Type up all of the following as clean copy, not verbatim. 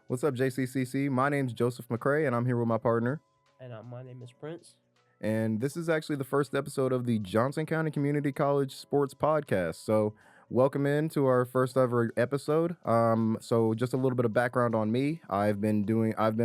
What's up, JCCC? My name's Joseph McCrae, and I'm here with my partner. And my name is Prince. And this is actually the first episode of the Johnson County Community College Sports Podcast. So, welcome in to our first ever episode. So just a little bit of background on me. I've been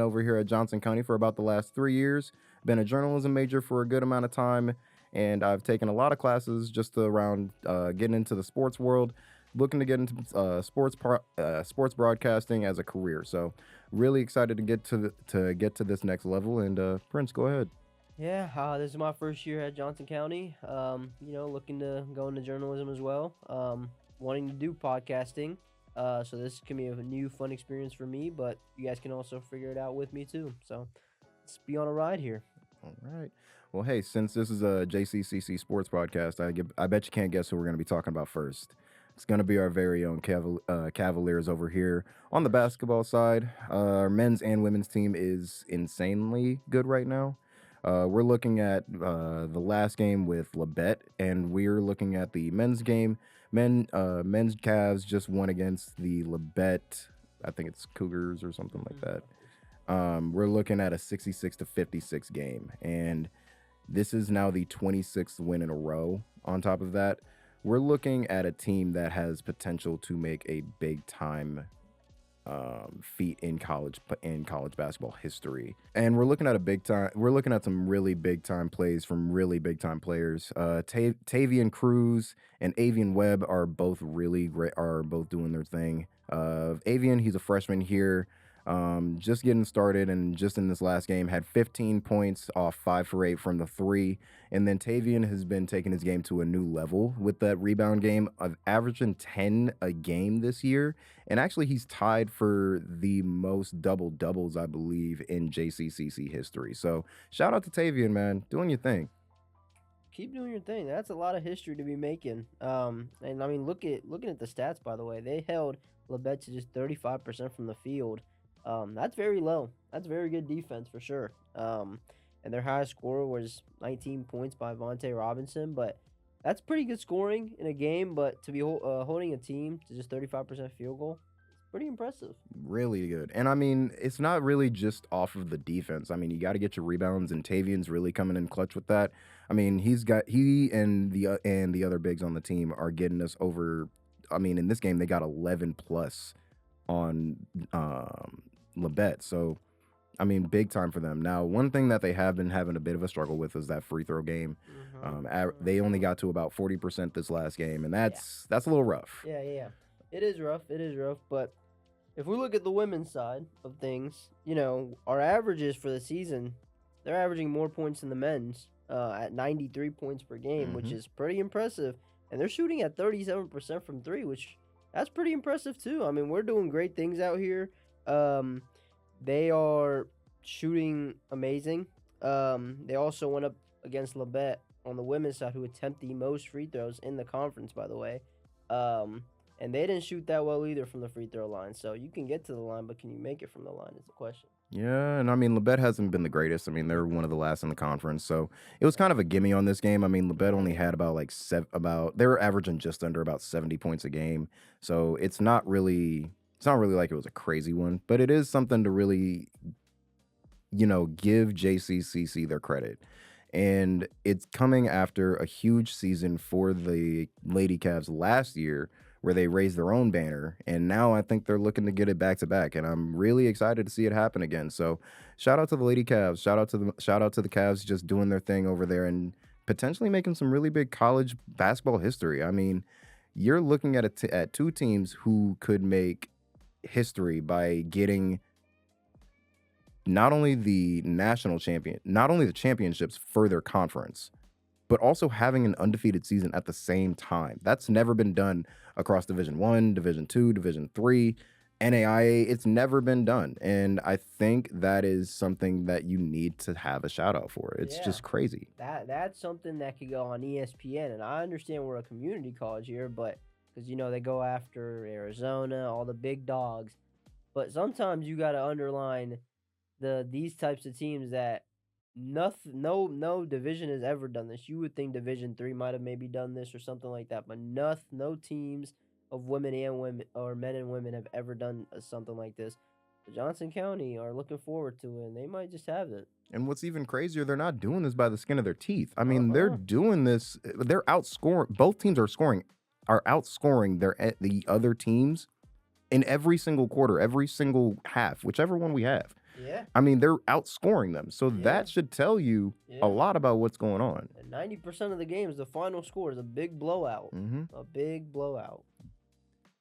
over here at Johnson County for about the last 3 years. Been a journalism major for a good amount of time, and I've taken a lot of classes just around getting into the sports world, looking to get into sports broadcasting as a career. So, really excited to get to this next level. And Prince, go ahead. Yeah, this is my first year at Johnson County. Looking to go into journalism as well. Wanting to do podcasting. So this can be a new fun experience for me, but you guys can also figure it out with me too. So let's be on a ride here. All right. Well, hey, since this is a JCCC sports podcast, I bet you can't guess who we're going to be talking about first. It's going to be our very own Cavaliers over here. On the basketball side, our men's and women's team is insanely good right now. We're looking at the last game with Labette, and we're looking at the men's game. Men's Cavs just won against the Labette. I think it's Cougars or something like that. We're looking at a 66-56 game, and this is now the 26th win in a row. On top of that, we're looking at a team that has potential to make a big time feat in college basketball history. And we're looking at a big time. We're looking at some really big time plays from really big time players. Tavian Cruz and Avian Webb are both really great. Are both doing their thing. Avian, he's a freshman here. Just getting started, and just in this last game had 15 points off 5 for 8 from the three. And then Tavian has been taking his game to a new level with that rebound game of averaging 10 a game this year. And actually, he's tied for the most double doubles, I believe, in JCCC history. So shout out to Tavian, man, doing your thing. Keep doing your thing. That's a lot of history to be making. And I mean, looking at the stats. By the way, they held Labette to just 35% from the field. That's very low. That's very good defense for sure. And their highest scorer was 19 points by Vontae Robinson, but that's pretty good scoring in a game. But to be holding a team to just 35% field goal, it's pretty impressive. Really good. And I mean, it's not really just off of the defense. I mean, you got to get your rebounds, and Tavian's really coming in clutch with that. I mean, he and the other bigs on the team are getting us over. I mean, in this game they got 11 plus on Labette. So, I mean, big time for them. Now, one thing that they have been having a bit of a struggle with is that free throw game. They only got to about 40% this last game, and Yeah. that's a little rough. Yeah. It is rough. It is rough. But if we look at the women's side of things, our averages for the season, they're averaging more points than the men's at 93 points per game, which is pretty impressive. And they're shooting at 37% from three, which that's pretty impressive too. I mean, we're doing great things out here. They are shooting amazing. They also went up against Labette on the women's side, who attempt the most free throws in the conference, by the way. And they didn't shoot that well either from the free throw line. So you can get to the line, but can you make it from the line is the question. Yeah, and I mean, Labette hasn't been the greatest. I mean, they're one of the last in the conference, so it was kind of a gimme on this game. I mean, Labette only had about they were averaging just under about 70 points a game, so it's not really like it was a crazy one, but it is something to really, give JCCC their credit. And it's coming after a huge season for the Lady Cavs last year, where they raised their own banner, and now I think they're looking to get it back to back, and I'm really excited to see it happen again. So, shout out to the Lady Cavs, shout out to the Cavs just doing their thing over there and potentially making some really big college basketball history. I mean, you're looking at at two teams who could make history by getting not only the championships for their conference, but also having an undefeated season at the same time. That's never been done across Division 1, Division 2, Division 3, NAIA. It's never been done. And I think that is something that you need to have a shout out for. It's Yeah. just crazy. That's something that could go on ESPN, and I understand we're a community college here, but because they go after Arizona, all the big dogs, but sometimes you got to underline these types of teams that nothing, no division has ever done this. You would think Division 3 might have maybe done this or something like that, but no teams of women and women or men and women have ever done something like this. Johnson County are looking forward to it, and they might just have it. And what's even crazier, they're not doing this by the skin of their teeth. I mean, they're Uh-uh. doing this. They're outscoring. Both teams are outscoring the other teams in every single quarter, every single half, whichever one we have. Yeah. I mean, they're outscoring them. So Yeah. that should tell you Yeah. a lot about what's going on. And 90% of the games, the final score is a big blowout. A big blowout.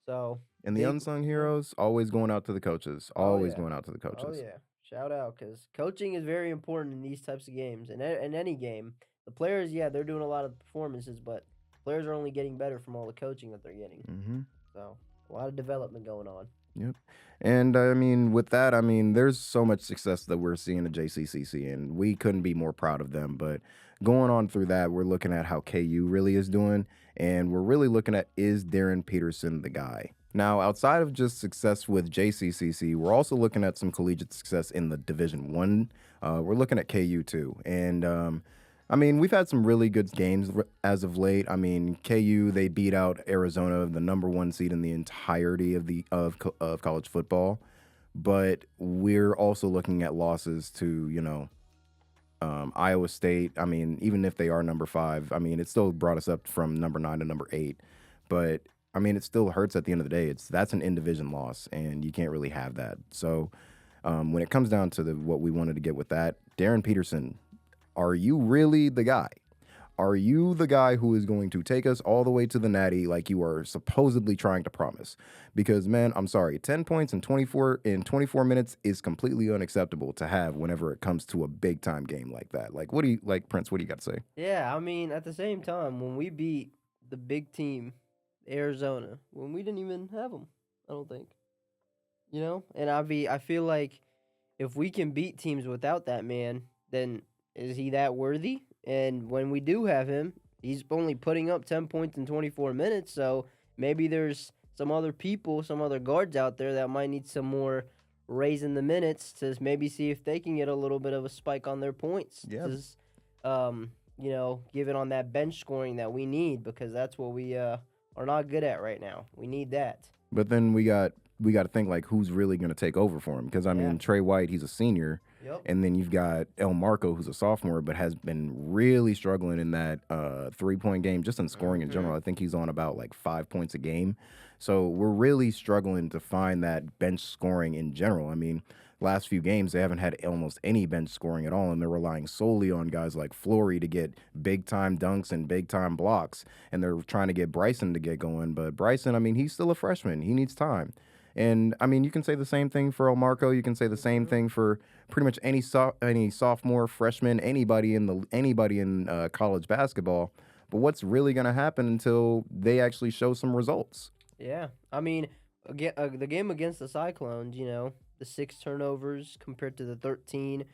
So. And the unsung heroes, always going out to the coaches. Always going out to the coaches. Oh, yeah. Shout out, because coaching is very important in these types of games. And in any game, the players, they're doing a lot of performances, but players are only getting better from all the coaching that they're getting. So, a lot of development going on. Yep. And I mean, with that, I mean, there's so much success that we're seeing at JCCC, and we couldn't be more proud of them. But going on through that, we're looking at how KU really is doing, and we're really looking at, is Darryn Peterson the guy? Now, outside of just success with JCCC, we're also looking at some collegiate success in the Division One. We're looking at KU too, and I mean, we've had some really good games as of late. I mean, KU, they beat out Arizona, the #1 seed in the entirety of college football. But we're also looking at losses to Iowa State. I mean, even if they are number 5, I mean, it still brought us up from number 9 to number 8. But I mean, it still hurts at the end of the day. That's an in-division loss, and you can't really have that. So when it comes down to what we wanted to get with that, Darryn Peterson, are you really the guy? Are you the guy who is going to take us all the way to the Natty like you are supposedly trying to promise? Because, man, I'm sorry, 10 points in 24 minutes is completely unacceptable to have whenever it comes to a big-time game like that. Like, Prince, what do you got to say? Yeah, I mean, at the same time, when we beat the big team, Arizona, when we didn't even have them, I don't think. And I feel like if we can beat teams without that man, then is he that worthy? And when we do have him, he's only putting up 10 points in 24 minutes, so maybe there's some other people, some other guards out there that might need some more raising the minutes to maybe see if they can get a little bit of a spike on their points. Yeah. Give it on that bench scoring that we need, because that's what we are not good at right now. We need that. But then we got to think, like, who's really going to take over for him? Because, I mean, Trey White, he's a senior. Yep. And then you've got El Marco, who's a sophomore, but has been really struggling in that 3-point game, just in scoring in general. I think he's on about, like, 5 points a game. So we're really struggling to find that bench scoring in general. I mean, last few games, they haven't had almost any bench scoring at all, and they're relying solely on guys like Flory to get big-time dunks and big-time blocks, and they're trying to get Bryson to get going. But Bryson, I mean, he's still a freshman. He needs time. And, I mean, you can say the same thing for El Marco. You can say the same thing for pretty much any sophomore, freshman, anybody in college basketball. But what's really going to happen until they actually show some results? Yeah. I mean, again, the game against the Cyclones, the 6 turnovers compared to the 13.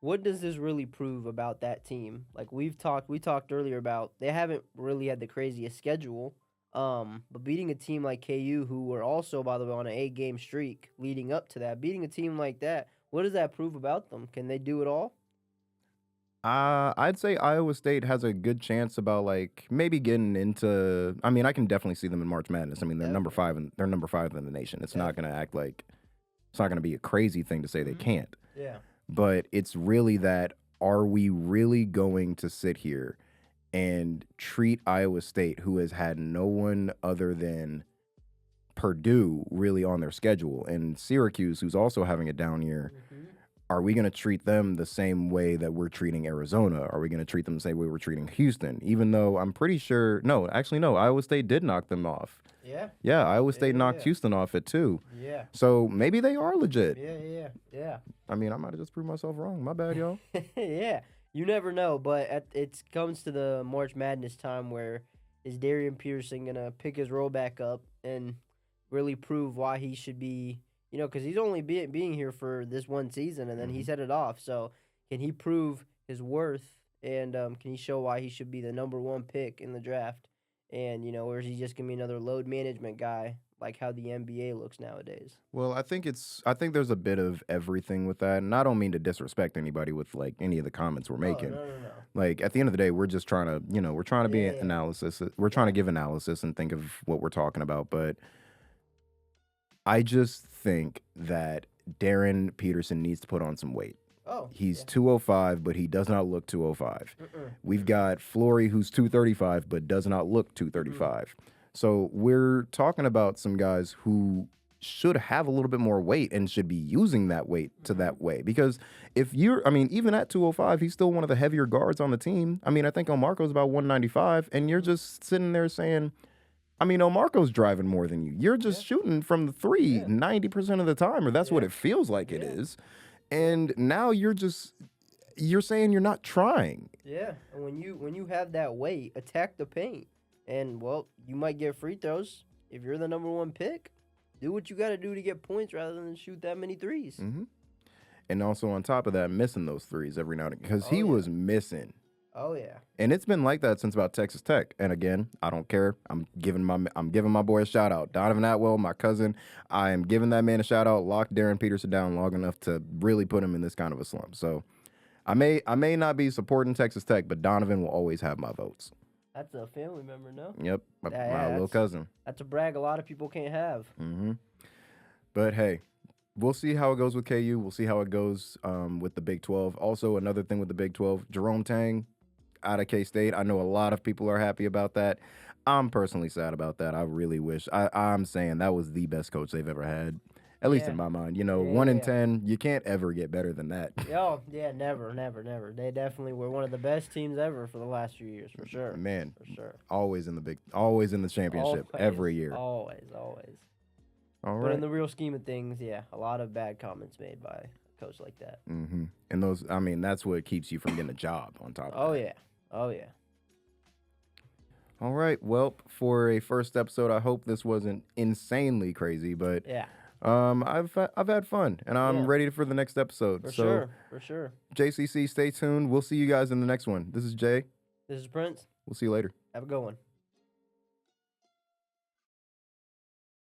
What does this really prove about that team? Like we talked earlier about, they haven't really had the craziest schedule. But beating a team like KU, who were also, by the way, on an 8-game streak leading up to that, beating a team like that, what does that prove about them? Can they do it all? I'd say Iowa State has a good chance about, like, maybe getting into. I mean, I can definitely see them in March Madness. I mean, they're number 5 and they're number 5 in the nation. It's not going to act like it's not going to be a crazy thing to say they can't. Yeah. But it's really that, are we really going to sit here and treat Iowa State, who has had no one other than Purdue really on their schedule, and Syracuse, who's also having a down year? Are we going to treat them the same way that we're treating Arizona? Are we going to treat them the same way we're treating Houston? Even though I'm pretty sure, no, Iowa State did knock them off. Yeah. Yeah, Iowa State knocked Houston off at 2. Yeah. So maybe they are legit. Yeah. I mean, I might have just proved myself wrong. My bad, y'all. Yeah. You never know, but it comes to the March Madness time where is Darryn Peterson going to pick his role back up and really prove why he should be, because he's only being here for this one season, and then he's headed off. So can he prove his worth, and can he show why he should be the number 1 pick in the draft? And, or is he just going to be another load management guy like how the NBA looks nowadays? Well, I think there's a bit of everything with that, and I don't mean to disrespect anybody with, like, any of the comments we're making. No. Like, at the end of the day, we're just trying to, we're trying to be analysis. We're trying to give analysis and think of what we're talking about. But I just think that Darryn Peterson needs to put on some weight. Oh, He's yeah. 205, but he does not look 205. We've got Flory, who's 235, but does not look 235. So we're talking about some guys who should have a little bit more weight and should be using that weight to that way. Because if you're, I mean, even at 205, he's still one of the heavier guards on the team. I mean, I think Omarco's about 195, and you're just sitting there saying, I mean, Omarco's driving more than you. You're just shooting from the three 90% of the time, or that's what it feels like it is. And now you're saying you're not trying. Yeah, and when you have that weight, attack the paint, and well, you might get free throws. If you're the number one pick, do what you got to do to get points rather than shoot that many threes. And also on top of that, missing those threes every now and again because he was missing. Oh yeah, and it's been like that since about Texas Tech. And again, I don't care. I'm giving my boy a shout out, Donovan Atwell, my cousin. I am giving that man a shout out. Lock Darryn Peterson down long enough to really put him in this kind of a slump. So I may not be supporting Texas Tech, but Donovan will always have my votes. That's a family member, no? Yep, my little cousin. That's a brag a lot of people can't have. But hey, we'll see how it goes with KU. We'll see how it goes with the Big 12. Also, another thing with the Big 12, Jerome Tang out of K-State. I know a lot of people are happy about that. I'm personally sad about that. I really wish. I'm saying that was the best coach they've ever had, at least in my mind. You know, 1 in 10, you can't ever get better than that. Oh, yeah, never. They definitely were one of the best teams ever for the last few years, for sure. Man, for sure. Always in the championship every year. Always. All But right. in the real scheme of things, a lot of bad comments made by a coach like that. And those, I mean, that's what keeps you from getting a job on top of that. Oh, yeah. All right. Well, for a first episode, I hope this wasn't insanely crazy, but I've had fun, and I'm ready for the next episode. For sure. JCC, stay tuned. We'll see you guys in the next one. This is Jay. This is Prince. We'll see you later. Have a good one.